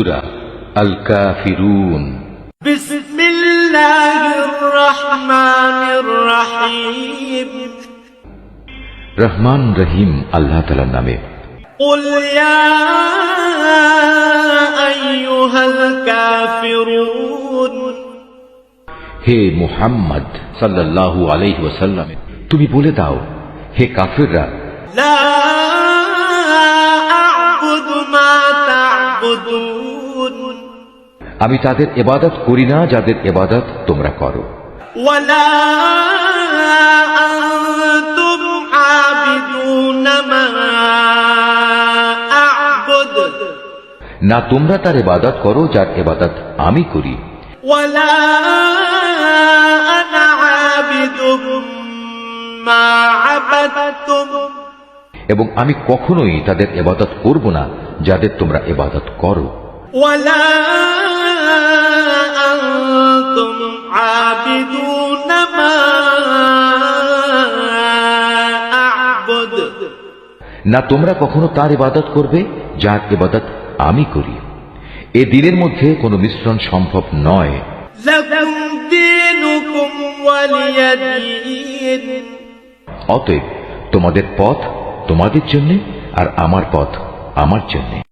সূরা আল কাফিরুন। বিসমিল্লাহির রহমানির রহিম। রহমান রহিম আল্লাহ তাআলার নামে। কুল ইয়া আইয়ুহাল কাফিরুন। হে মুহাম্মদ সাল্লাল্লাহু আলাইহি ওয়াসাল্লাম, তুমি বলে দাও, হে কাফিররা, লা আ'বুদু মা তা'বুদুন। আমি তাদের ইবাদত করি না যাদের ইবাদত তোমরা করো। ওয়ালা আনতুম আবিদুনা মা আ'বুদ। না তোমরা তার ইবাদত করো যার ইবাদত আমি করি। ওয়ালা আনা আবিদুম মা আবাদতুম। এবং আমি কখনোই তাদের ইবাদত করব না যাদের তোমরা ইবাদত করো। ওয়ালা আনতুম আবিদুনা মা আ'বুদ। না তোমরা কখনো তার ইবাদত করবে যার ইবাদত আমি করি। এ দিনের মধ্যে কোনো মিশ্রণ সম্ভব নয়। লাকুম দীনুকুম ওয়ালিয়া দীন। অতএব তোমাদের পথ তোমাদের জন্য, আর আমার পথ আমার জন্য।